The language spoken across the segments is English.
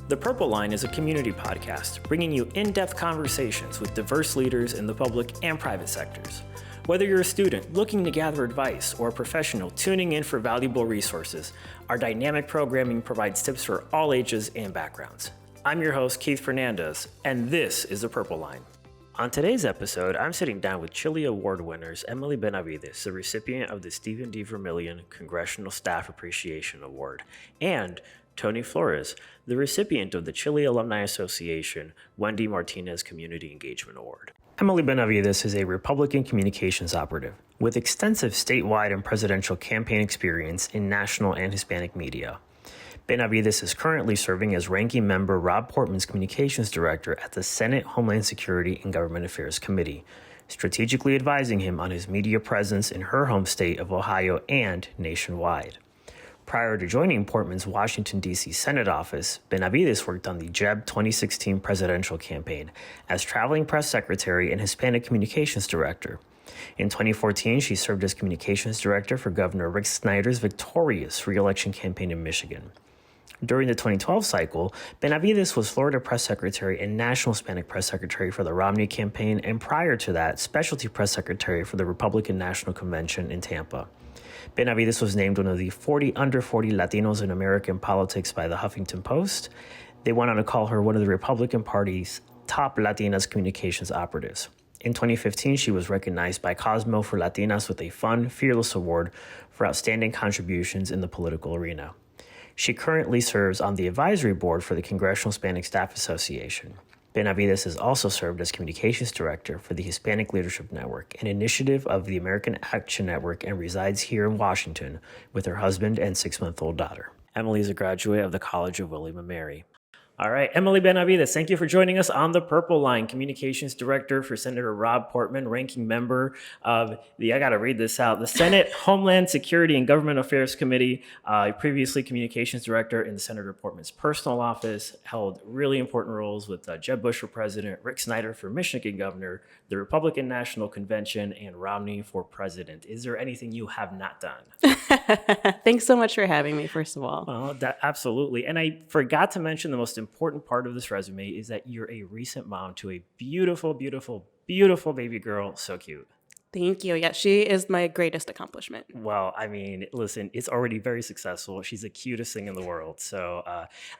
The Purple Line is a community podcast bringing you in-depth conversations with diverse leaders in the public and private sectors. Whether you're a student looking to gather advice or a professional tuning in for valuable resources, our dynamic programming provides tips for all ages and backgrounds. I'm your host, Keith Fernandez, and this is The Purple Line. On today's episode, I'm sitting down with CHLI Award winners Emily Benavides, the recipient of the Stephen D. Vermillion Congressional Staff Appreciation Award, and Tony Flores, the recipient of the CHLI Alumni Association Wendy Martinez Community Engagement Award. Emily Benavides is a Republican communications operative with extensive statewide and presidential campaign experience in national and Hispanic media. Benavides is currently serving as Ranking Member Rob Portman's Communications Director at the Senate Homeland Security and Government Affairs Committee, strategically advising him on his media presence in her home state of Ohio and nationwide. Prior to joining Portman's Washington, D.C. Senate office, Benavides worked on the Jeb 2016 presidential campaign as traveling press secretary and Hispanic communications director. In 2014, she served as communications director for Governor Rick Snyder's victorious re-election campaign in Michigan. During the 2012 cycle, Benavides was Florida press secretary and national Hispanic press secretary for the Romney campaign, and prior to that, specialty press secretary for the Republican National Convention in Tampa. Benavides was named one of the 40 under 40 Latinos in American politics by the Huffington Post. They went on to call her one of the Republican Party's top Latinas communications operatives. In 2015, she was recognized by Cosmo for Latinas with a Fun, Fearless Award for outstanding contributions in the political arena. She currently serves on the advisory board for the Congressional Hispanic Staff Association. Benavides has also served as communications director for the Hispanic Leadership Network, an initiative of the American Action Network, and resides here in Washington with her husband and 6-month-old daughter. Emily is a graduate of the College of William & Mary. All right, Emily Benavides, thank you for joining us on The Purple Line, Communications Director for Senator Rob Portman, Ranking Member of the Senate Homeland Security and Government Affairs Committee, previously Communications Director in Senator Portman's personal office, held really important roles with Jeb Bush for President, Rick Snyder for Michigan Governor, the Republican National Convention, and Romney for President. Is there anything you have not done? Thanks so much for having me, first of all. Well, absolutely. And I forgot to mention the most important part of this resume is that you're a recent mom to a beautiful, beautiful, beautiful baby girl. So cute. Thank you. Yeah, she is my greatest accomplishment. Well, I mean, listen, it's already very successful. She's the cutest thing in the world. So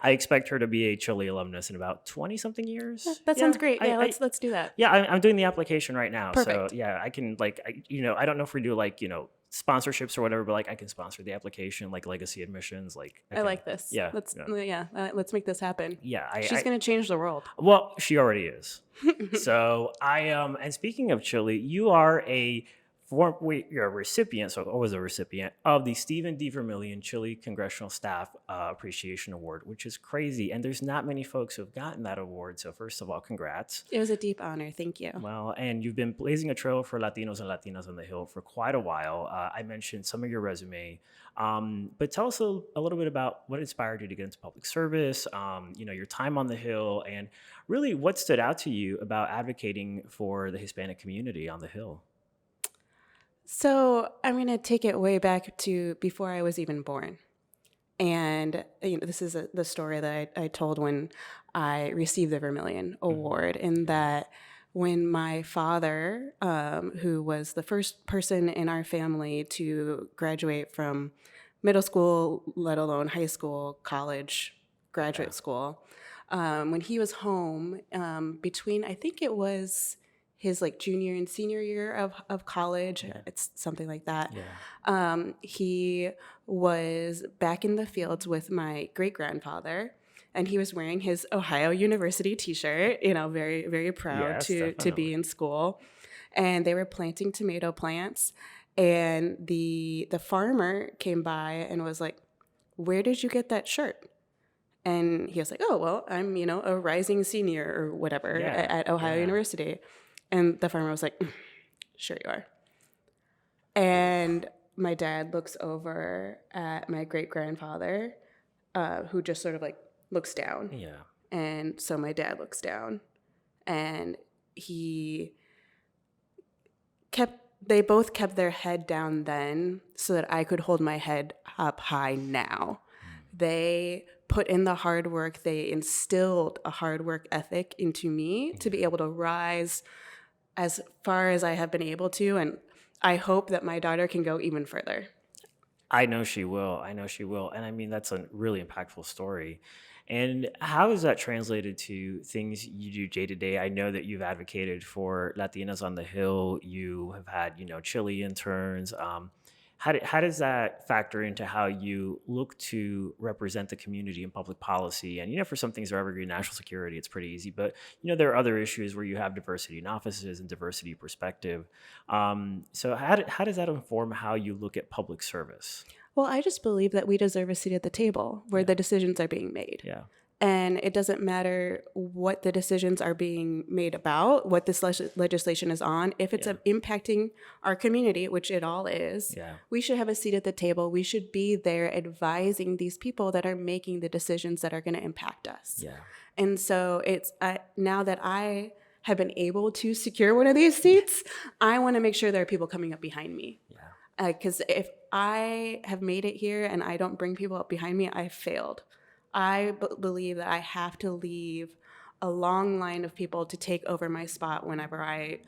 I expect her to be a CHLI alumnus in about 20-something years. That sounds great. Yeah, let's do that. Yeah, I'm doing the application right now. Perfect. So yeah, I can I don't know if we do sponsorships or whatever, but I can sponsor the application, like legacy admissions. I like this. Yeah. Let's make this happen. Yeah. She's going to change the world. Well, she already is. So and speaking of CHLI, you're a recipient, so always a recipient of the Stephen D. Vermillion CHLI Congressional Staff Appreciation Award, which is crazy. And there's not many folks who have gotten that award. So first of all, congrats. It was a deep honor. Thank you. Well, and you've been blazing a trail for Latinos and Latinas on the Hill for quite a while. I mentioned some of your resume, but tell us a little bit about what inspired you to get into public service, your time on the Hill, and really what stood out to you about advocating for the Hispanic community on the Hill. So I'm going to take it way back to before I was even born. And this is the story that I told when I received the Vermillion Award, in that when my father, who was the first person in our family to graduate from middle school, let alone high school, college, graduate school, when he was home between, I think it was his junior and senior year of college, it's something like that. Yeah. He was back in the fields with my great-grandfather, and he was wearing his Ohio University t-shirt, very, very proud to be in school. And they were planting tomato plants, and the farmer came by and was like, "Where did you get that shirt?" And he was like, "Oh, well, I'm, a rising senior or whatever at Ohio University." And the farmer was like, "Sure you are." And my dad looks over at my great-grandfather, who just sort of looks down. Yeah. And so my dad looks down, and they both kept their head down then so that I could hold my head up high now. They put in the hard work. They instilled a hard work ethic into me to be able to rise as far as I have been able to. And I hope that my daughter can go even further. I know she will. I know she will. And I mean, that's a really impactful story. And how is that translated to things you do day to day? I know that you've advocated for Latinas on the Hill. You have had, CHLI interns. How does that factor into how you look to represent the community in public policy? And, for some things that are evergreen, national security, it's pretty easy. But, there are other issues where you have diversity in offices and diversity perspective. So how does that inform how you look at public service? Well, I just believe that we deserve a seat at the table where the decisions are being made. Yeah. And it doesn't matter what the decisions are being made about, what this legislation is on. If it's impacting our community, which it all is, we should have a seat at the table. We should be there advising these people that are making the decisions that are going to impact us. Yeah. And so it's now that I have been able to secure one of these seats, I want to make sure there are people coming up behind me. Yeah. Because if I have made it here and I don't bring people up behind me, I've failed. I believe that I have to leave a long line of people to take over my spot whenever I,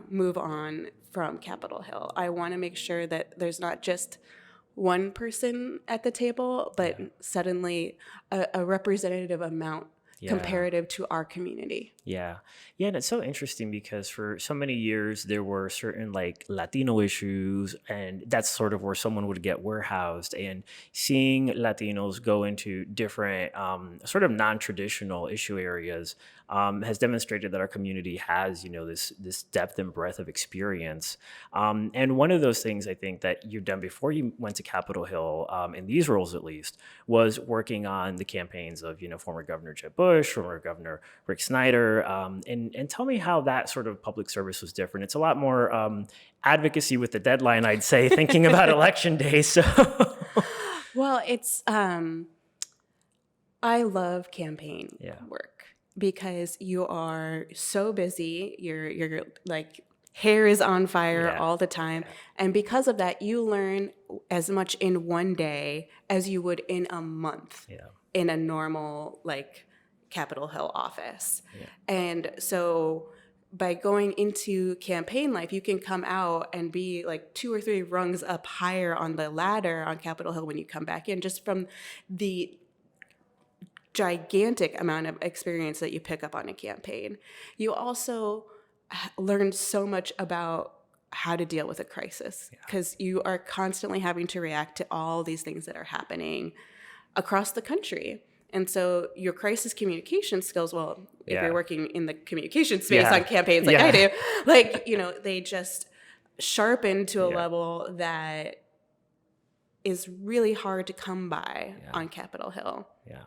move on from Capitol Hill. I want to make sure that there's not just one person at the table, but suddenly a representative amount comparative to our community. Yeah. Yeah. And it's so interesting because for so many years, there were certain Latino issues, and that's sort of where someone would get warehoused. And seeing Latinos go into different sort of non-traditional issue areas has demonstrated that our community has, this depth and breadth of experience. And one of those things I think that you've done before you went to Capitol Hill, in these roles at least, was working on the campaigns of, former Governor Jeb Bush, former Governor Rick Snyder. And tell me how that sort of public service was different. It's a lot more advocacy with the deadline, I'd say, thinking about election day. So, well, it's I love campaign work because you are so busy. You're hair is on fire all the time. And because of that, you learn as much in one day as you would in a month in a normal Capitol Hill office. Yeah. And so by going into campaign life, you can come out and be 2 or 3 rungs up higher on the ladder on Capitol Hill when you come back in, just from the gigantic amount of experience that you pick up on a campaign. You also learn so much about how to deal with a crisis because you are constantly having to react to all these things that are happening across the country. And so your crisis communication skills, if you're working in the communication space on campaigns I do, they just sharpen to a level that is really hard to come by on Capitol Hill. Yeah.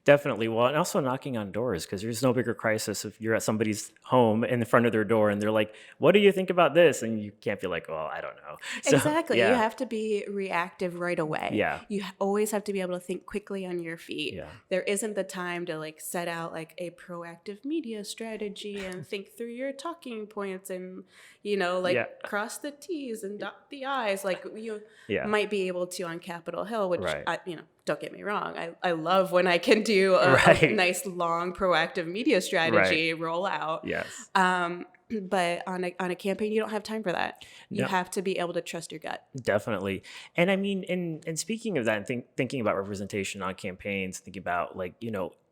Definitely. Well, and also knocking on doors, because there's no bigger crisis if you're at somebody's home in the front of their door and they're like, what do you think about this? And you can't be like, well, I don't know. So, exactly. You have to be reactive right away. Yeah. You always have to be able to think quickly on your feet. Yeah. There isn't the time to set out a proactive media strategy and think through your talking points and, cross the T's and dot the I's you might be able to on Capitol Hill, which, don't get me wrong. I love when I can do a nice, long, proactive media strategy rollout. Yes. But on a campaign, you don't have time for that. You have to be able to trust your gut. Definitely. And I mean, and speaking of that, and thinking about representation on campaigns, thinking about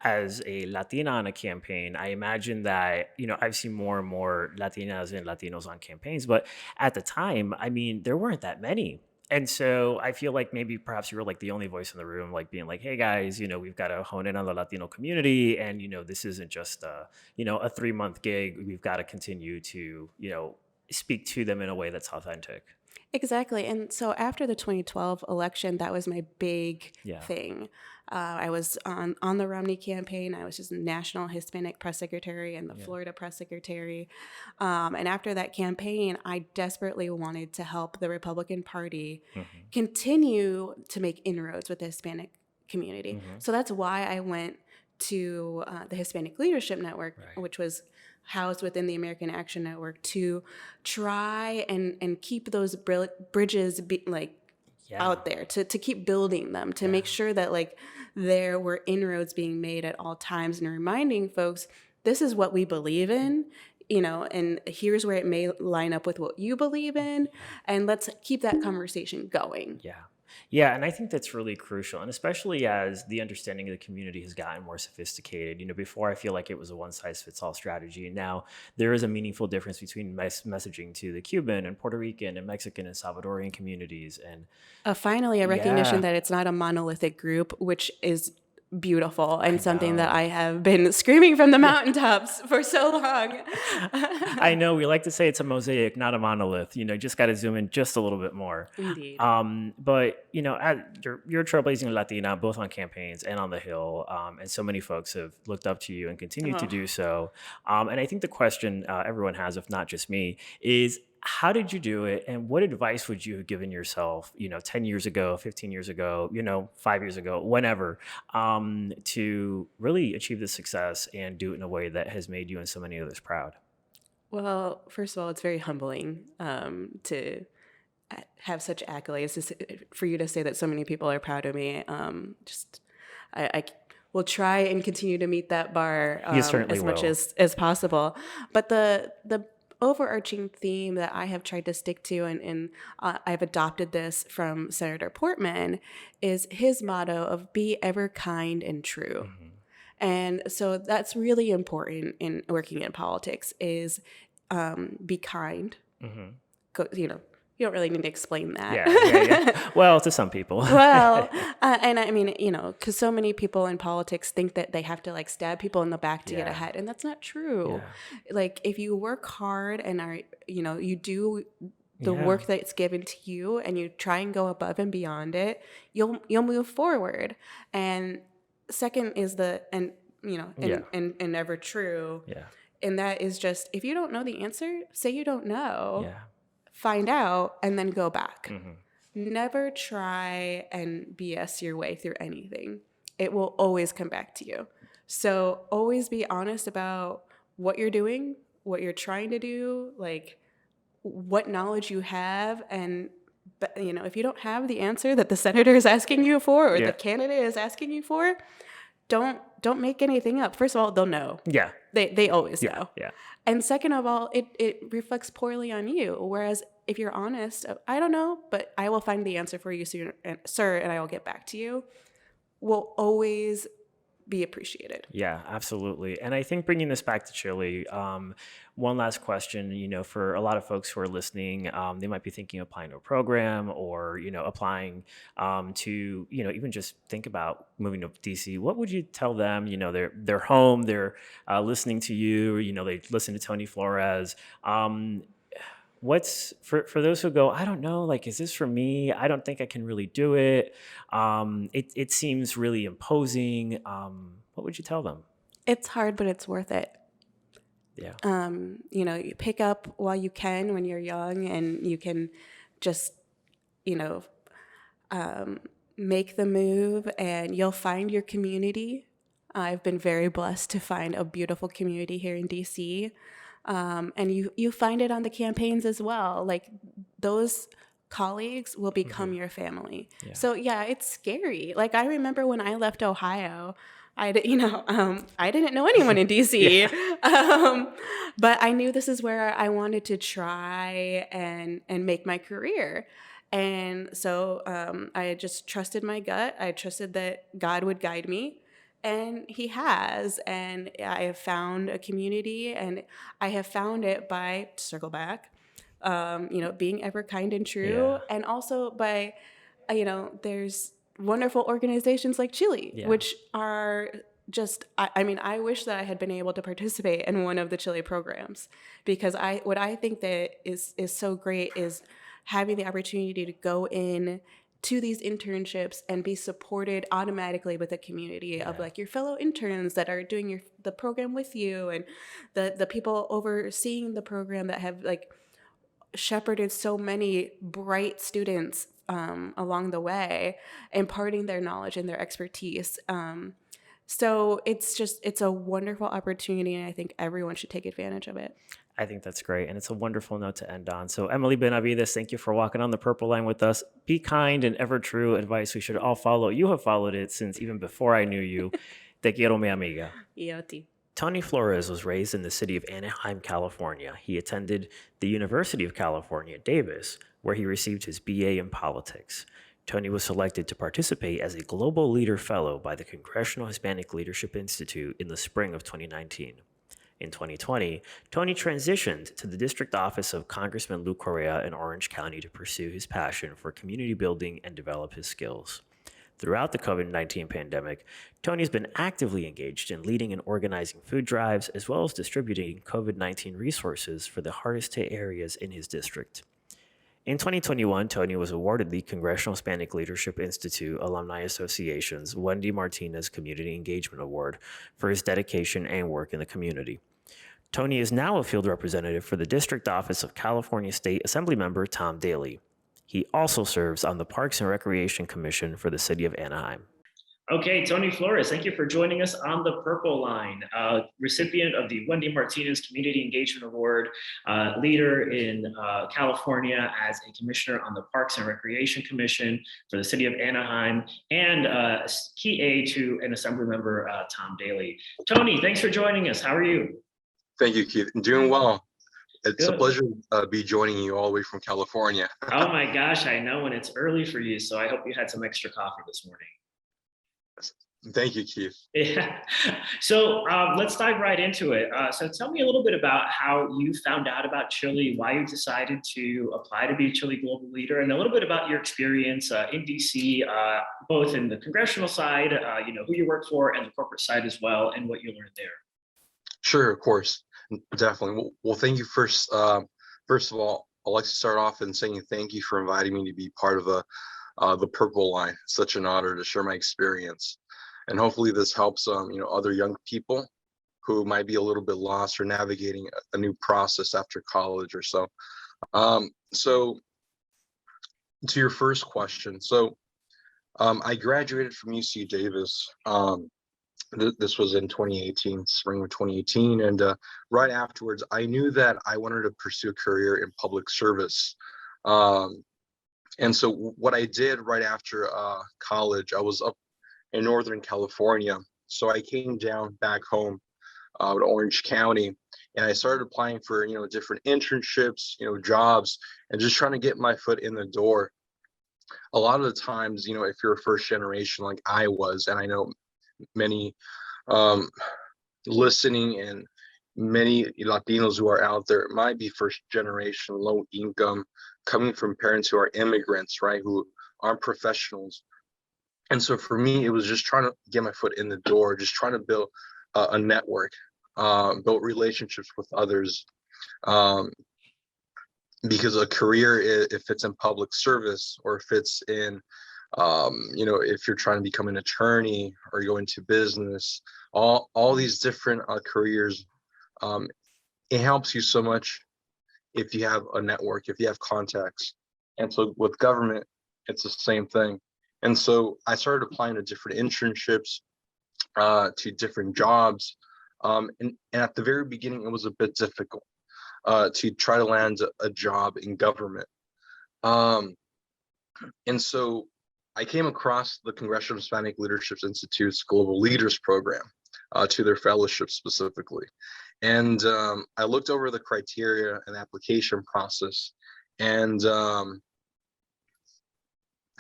as a Latina on a campaign, I imagine that, I've seen more and more Latinas and Latinos on campaigns, but at the time, I mean, there weren't that many. And so I feel like maybe perhaps you were the only voice in the room, being hey guys, we've got to hone in on the Latino community. And, this isn't just a 3-month gig. We've got to continue to, speak to them in a way that's authentic. Exactly. And so after the 2012 election, that was my big thing. I was on the Romney campaign. I was just National Hispanic Press Secretary and the Florida Press Secretary. And after that campaign, I desperately wanted to help the Republican Party continue to make inroads with the Hispanic community. So that's why I went to the Hispanic Leadership Network, which was housed within the American Action Network, to try and keep those bridges out there, to keep building them, to make sure that like there were inroads being made at all times, and reminding folks, this is what we believe in, and here's where it may line up with what you believe in, and let's keep that conversation going. Yeah, and I think that's really crucial, and especially as the understanding of the community has gotten more sophisticated. Before I feel like it was a one-size-fits-all strategy, and now there is a meaningful difference between messaging to the Cuban and Puerto Rican and Mexican and Salvadorian communities, and finally a recognition that it's not a monolithic group, which is beautiful and something that I have been screaming from the mountaintops for so long. I know we like to say it's a mosaic, not a monolith. Just got to zoom in just a little bit more. Indeed. But you're a trailblazing Latina, both on campaigns and on the Hill, and so many folks have looked up to you and continue to do so. And I think the question everyone has, if not just me, is, how did you do it, and what advice would you have given yourself, 10 years ago, 15 years ago, 5 years ago, whenever, to really achieve this success and do it in a way that has made you and so many others proud? Well, first of all, it's very humbling to have such accolades, for you to say that so many people are proud of me. I will try and continue to meet that bar much as possible. But the overarching theme that I have tried to stick to, and I've adopted this from Senator Portman, is his motto of be ever kind and true. Mm-hmm. And so that's really important in working in politics, is be kind. Mm-hmm. You don't really need to explain that. Yeah. Well, to some people. Well, and I mean, because so many people in politics think that they have to like stab people in the back to get ahead, and that's not true. Yeah. Like, if you work hard and are, you do the work that's given to you, and you try and go above and beyond it, you'll move forward. And second is and never true. Yeah. And that is just, if you don't know the answer, say you don't know. Yeah. Find out, and then go back. Mm-hmm. Never try and BS your way through anything. It will always come back to you. So always be honest about what you're doing, what you're trying to do, like what knowledge you have. And, if you don't have the answer that the senator is asking you for, or the candidate is asking you for, don't make anything up. First of all, they'll know. Yeah. They always know. Yeah. And second of all, it reflects poorly on you. Whereas if you're honest, I don't know, but I will find the answer for you, sir, and I will get back to you, will always be appreciated. Yeah, absolutely. And I think bringing this back to Chile, one last question, for a lot of folks who are listening, they might be thinking of applying to a program, or, applying to, even just think about moving to DC. What would you tell them? They're home, they're listening to you, they listen to Tony Flores. What's for those who go, I don't know, like, is this for me? I don't think I can really do it. It seems really imposing. What would you tell them? It's hard, but it's worth it. Yeah. You pick up while you can when you're young, and you can just, make the move, and you'll find your community. I've been very blessed to find a beautiful community here in DC. And you find it on the campaigns as well. Like, those colleagues will become your family. Yeah. So it's scary. Like, I remember when I left Ohio, I didn't know anyone in DC, but I knew this is where I wanted to try and make my career. And so I just trusted my gut. I trusted that God would guide me. And he has, and I have found a community, and I have found it by, circle back, being ever kind and true, and also by, there's wonderful organizations like CHLI, which are just, I wish that I had been able to participate in one of the CHLI programs, because what I think that is so great is having the opportunity to go in to these internships and be supported automatically with a community of like your fellow interns that are doing the program with you, and the people overseeing the program that have like shepherded so many bright students along the way, imparting their knowledge and their expertise. So it's a wonderful opportunity, and I think everyone should take advantage of it. I think that's great. And it's a wonderful note to end on. So, Emily Benavides, thank you for walking on the purple line with us. Be kind and ever true advice we should all follow. You have followed it since even before I knew you. Te quiero, mi amiga. EOT. Tony Flores was raised in the city of Anaheim, California. He attended the University of California, Davis, where he received his BA in politics. Tony was selected to participate as a Global Leader Fellow by the Congressional Hispanic Leadership Institute in the spring of 2019. In 2020, Tony transitioned to the district office of Congressman Lou Correa in Orange County to pursue his passion for community building and develop his skills. Throughout the COVID-19 pandemic, Tony's been actively engaged in leading and organizing food drives as well as distributing COVID-19 resources for the hardest hit areas in his district. In 2021, Tony was awarded the Congressional Hispanic Leadership Institute Alumni Association's Wendy Martinez Community Engagement Award for his dedication and work in the community. Tony is now a field representative for the district office of California State Assemblymember Tom Daly. He also serves on the Parks and Recreation Commission for the city of Anaheim. Okay, Tony Flores, thank you for joining us on the Purple Line, recipient of the Wendy Martinez Community Engagement Award, leader in California as a commissioner on the Parks and Recreation Commission for the city of Anaheim, and key aide to an assembly member, Tom Daly. Tony, thanks for joining us. How are you? Thank you, Keith. I'm doing well. It's Good. a pleasure to be joining you all the way from California. Oh my gosh, I know, and it's early for you, so I hope you had some extra coffee this morning. Thank you, Keith. Yeah. So let's dive right into it. So tell me a little bit about how you found out about CHLI, why you decided to apply to be a CHLI Global Leader, and a little bit about your experience in DC, both in the congressional side, who you work for, and the corporate side as well, and what you learned there. Sure, of course, definitely. Well, thank you first. First of all, I'd like to start off in saying thank you for inviting me to be part of the Purple Line. It's such an honor to share my experience, and hopefully this helps other young people who might be a little bit lost or navigating a new process after college or so. So to your first question, I graduated from UC Davis. This was in 2018, spring of 2018, and right afterwards, I knew that I wanted to pursue a career in public service. And so what I did right after college, I was up in Northern California. So I came down back home to Orange County, and I started applying for, different internships, jobs, and just trying to get my foot in the door. A lot of the times, if you're a first generation like I was, and I know many listening and many Latinos who are out there might be first generation, low income, coming from parents who are immigrants, right, who aren't professionals. And so for me, it was just trying to get my foot in the door, just trying to build a network, build relationships with others. Because a career, if it's in public service or if it's in, if you're trying to become an attorney or go into business, all these different careers, it helps you so much if you have a network, if you have contacts. And so with government, it's the same thing. And so I started applying to different internships, to different jobs. And at the very beginning, it was a bit difficult to try to land a job in government. And so I came across the Congressional Hispanic Leadership Institute's Global Leaders Program, to their fellowship specifically. And I looked over the criteria and application process. And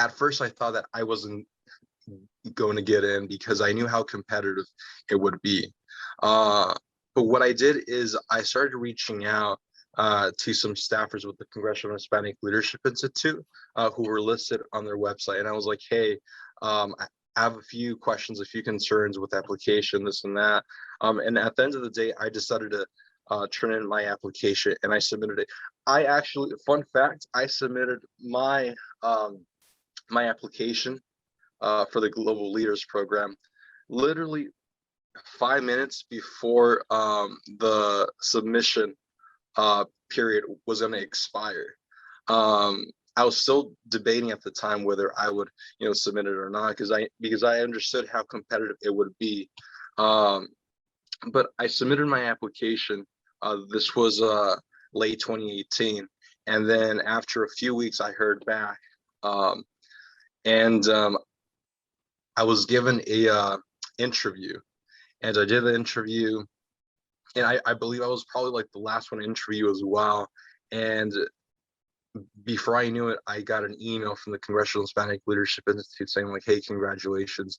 at first I thought that I wasn't going to get in because I knew how competitive it would be. But what I did is I started reaching out to some staffers with the Congressional Hispanic Leadership Institute who were listed on their website. And I was like, hey, I have a few questions, a few concerns with application, this and that. And at the end of the day, I decided to turn in my application and I submitted it. I actually, fun fact, I submitted my my application for the Global Leaders Program literally 5 minutes before the submission period was going to expire. I was still debating at the time whether I would, submit it or not, because I understood how competitive it would be. But I submitted my application. This was late 2018, and then after a few weeks, I heard back, and I was given a interview, and I did the interview, and I believe I was probably like the last one to interview as well. And before I knew it, I got an email from the Congressional Hispanic Leadership Institute saying like, "Hey, congratulations,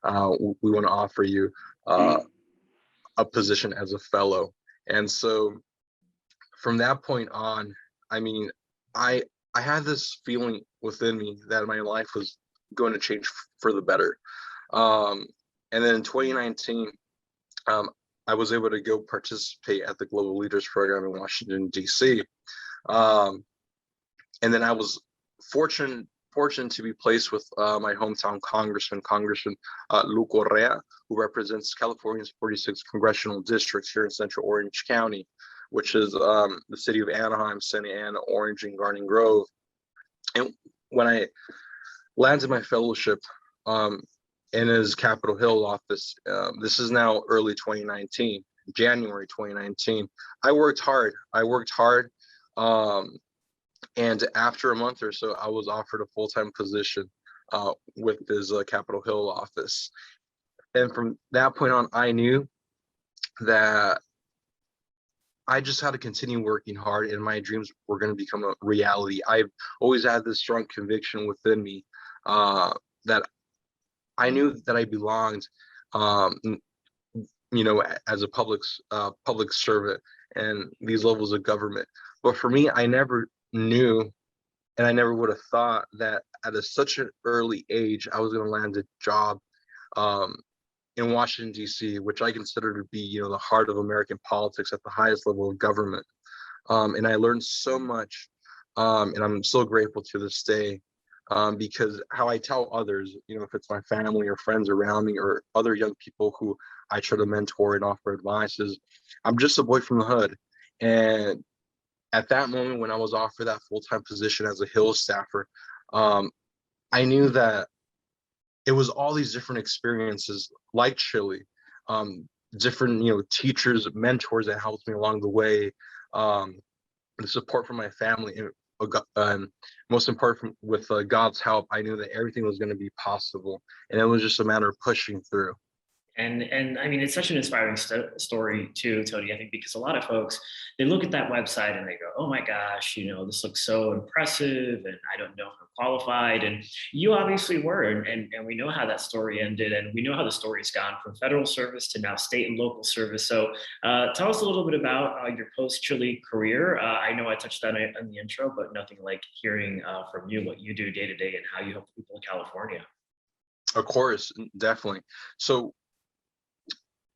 we want to offer you a position as a fellow." And so from that point on, I mean, I had this feeling within me that my life was going to change for the better. And then in 2019, I was able to go participate at the Global Leaders Program in Washington, D.C. And then I was fortunate to be placed with my hometown Congressman Lou Correa, who represents California's 46th congressional districts here in Central Orange County, which is the city of Anaheim, Santa Ana, Orange, and Garden Grove. And when I landed my fellowship in his Capitol Hill office, this is now early 2019, January 2019, I worked hard. And after a month or so, I was offered a full-time position with his Capitol Hill office. And from that point on, I knew that I just had to continue working hard, and my dreams were going to become a reality. I've always had this strong conviction within me that I knew that I belonged, as a public servant and these levels of government. But for me, I never knew, and I never would have thought that at such an early age, I was going to land a job in Washington, D.C., which I consider to be, the heart of American politics at the highest level of government. And I learned so much, and I'm so grateful to this day, because how I tell others, if it's my family or friends around me or other young people who I try to mentor and offer advice, is I'm just a boy from the hood. And at that moment, when I was offered that full-time position as a Hill staffer, I knew that it was all these different experiences like CHLI, different, teachers, mentors that helped me along the way, the support from my family, and most important, with God's help, I knew that everything was going to be possible, and it was just a matter of pushing through. And I mean, it's such an inspiring story too, Tony, I think, because a lot of folks, they look at that website and they go, oh my gosh, this looks so impressive and I don't know if I'm qualified. And you obviously were, and we know how that story ended, and we know how the story's gone from federal service to now state and local service. So tell us a little bit about your post-CHLI career. I know I touched on it in the intro, but nothing like hearing from you what you do day to day and how you help people in California. Of course, definitely. So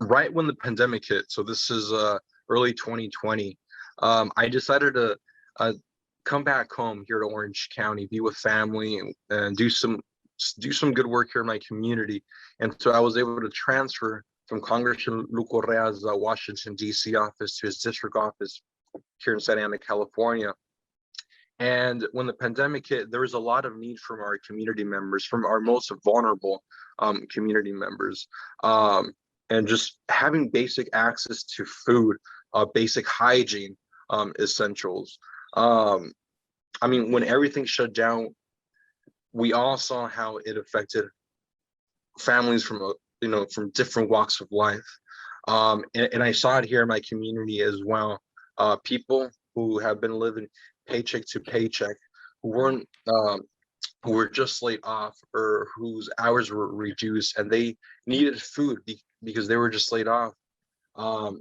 right when the pandemic hit, so this is early 2020, I decided to come back home here to Orange County, be with family, and do some good work here in my community. And so I was able to transfer from Congressman Lou Correa's Washington, D.C. office to his district office here in Santa Ana, California. And when the pandemic hit, there was a lot of need from our community members, from our most vulnerable community members. And just having basic access to food, basic hygiene essentials. I mean, when everything shut down, we all saw how it affected families from different walks of life. And I saw it here in my community as well. People who have been living paycheck to paycheck, who were just laid off or whose hours were reduced, and they needed food because they were just laid off.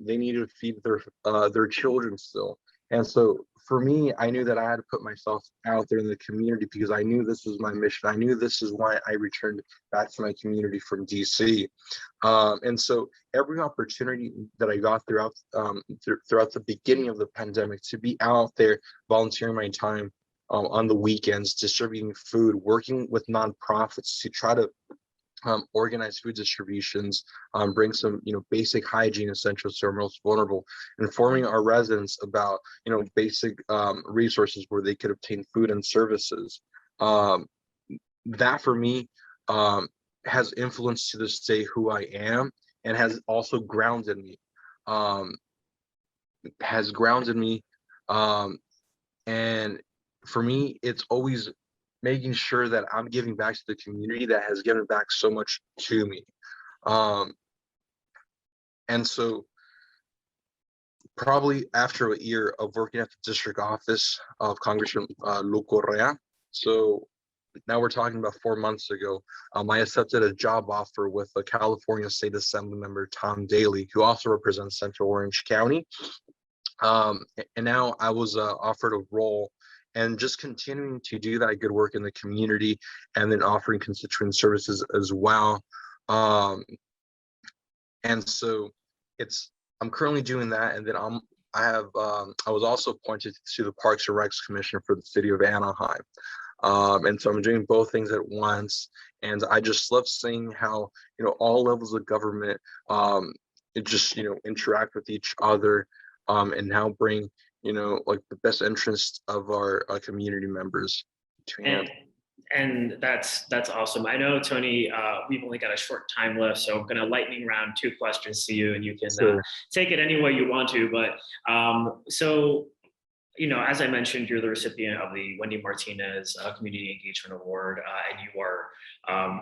They needed to feed their children still. And so for me, I knew that I had to put myself out there in the community because I knew this was my mission. I knew this is why I returned back to my community from DC. And so every opportunity that I got throughout the beginning of the pandemic to be out there volunteering my time on the weekends, distributing food, working with nonprofits to try to organize food distributions, bring some, basic hygiene essentials to our most vulnerable, informing our residents about, basic resources where they could obtain food and services. That for me has influenced to this day who I am, and has also grounded me. Um, has grounded me, and for me, it's always making sure that I'm giving back to the community that has given back so much to me. Um, and so probably after a year of working at the district office of Congressman Lu Correa, so now we're talking about 4 months ago, I accepted a job offer with a California State Assembly member, Tom Daly, who also represents Central Orange County. And now I was offered a role, and just continuing to do that good work in the community, and then offering constituent services as well. And so I'm currently doing that, and then I was also appointed to the Parks and Recs Commission for the city of Anaheim. And so I'm doing both things at once, and I just love seeing how, all levels of government it just, interact with each other, and now bring, like the best interest of our community members to hand. And that's awesome. I know, Tony, we've only got a short time left, so I'm going to lightning round 2 questions to you, and you can Sure. take it any way you want to. But so, as I mentioned, you're the recipient of the Wendy Martinez Community Engagement Award, and you are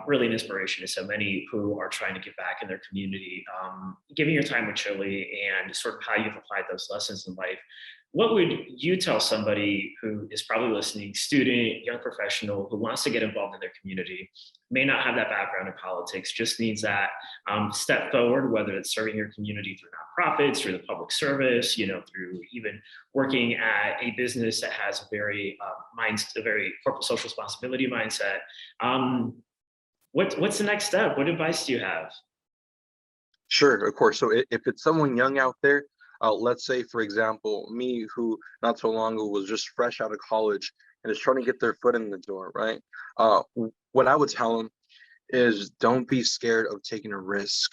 really an inspiration to so many who are trying to give back in their community. Given your time with CHLI and sort of how you've applied those lessons in life, what would you tell somebody who is probably listening, student, young professional, who wants to get involved in their community, may not have that background in politics, just needs that step forward, whether it's serving your community through nonprofits, through the public service, through even working at a business that has a very corporate social responsibility mindset. What's the next step? What advice do you have? Sure, of course. So if it's someone young out there, let's say, for example, me, who not so long ago was just fresh out of college and is trying to get their foot in the door, right? What I would tell them is, don't be scared of taking a risk.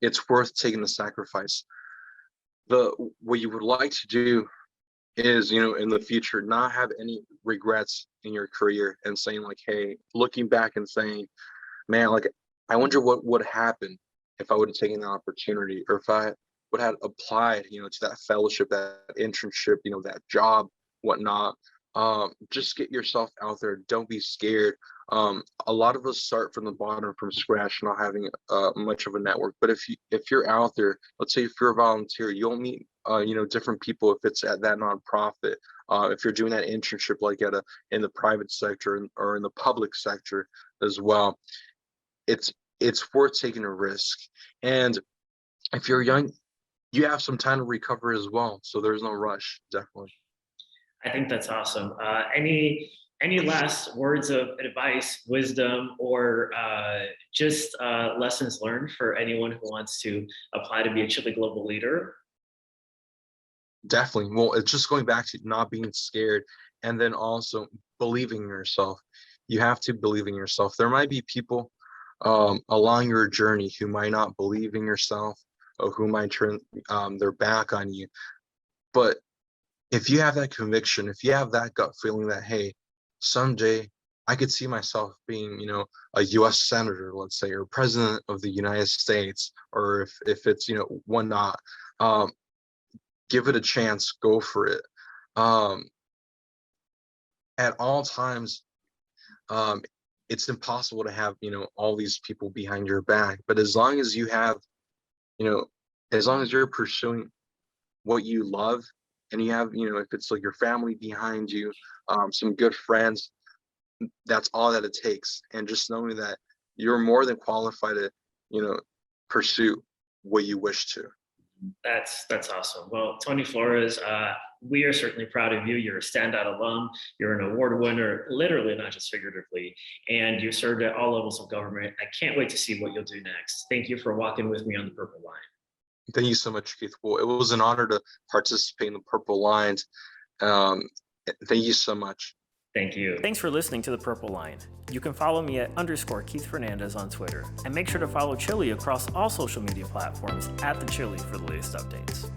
It's worth taking the sacrifice. What you would like to do is, in the future, not have any regrets in your career, and saying like, hey, looking back and saying, man, like, I wonder what would happen if I would have taken the opportunity, or if I would have applied, to that fellowship, that internship, that job, whatnot. Just get yourself out there. Don't be scared. A lot of us start from the bottom, from scratch, not having much of a network. But if you're out there, let's say if you're a volunteer, you'll meet different people. If it's at that nonprofit, if you're doing that internship, like in the private sector, or in the public sector as well, it's worth taking a risk. And if you're young, you have some time to recover as well, so there's no rush. Definitely. I think that's awesome. Any last words of advice, wisdom, or just lessons learned for anyone who wants to apply to be a CHLI Global Leader? Definitely. Well, it's just going back to not being scared, and then also believing in yourself. You have to believe in yourself. There might be people along your journey who might not believe in yourself, or who might turn their back on you. But if you have that conviction, if you have that gut feeling that, hey, someday I could see myself being, a US senator, let's say, or president of the United States, or if it's, whatnot, give it a chance, go for it. At all times, it's impossible to have, all these people behind your back. But as long as you have, as long as you're pursuing what you love, and you have, if it's like your family behind you, some good friends, that's all that it takes. And just knowing that you're more than qualified to, pursue what you wish to. That's awesome. Well, Tony Flores, we are certainly proud of you. You're a standout alum. You're an award winner, literally, not just figuratively. And you served at all levels of government. I can't wait to see what you'll do next. Thank you for walking with me on the Purple Line. Thank you so much, Keith. Well, it was an honor to participate in the Purple Lines. Thank you so much. Thank you. Thanks for listening to The Purple Line. You can follow me at _Keith Fernandez on Twitter, and make sure to follow CHLI across all social media platforms at the CHLI for the latest updates.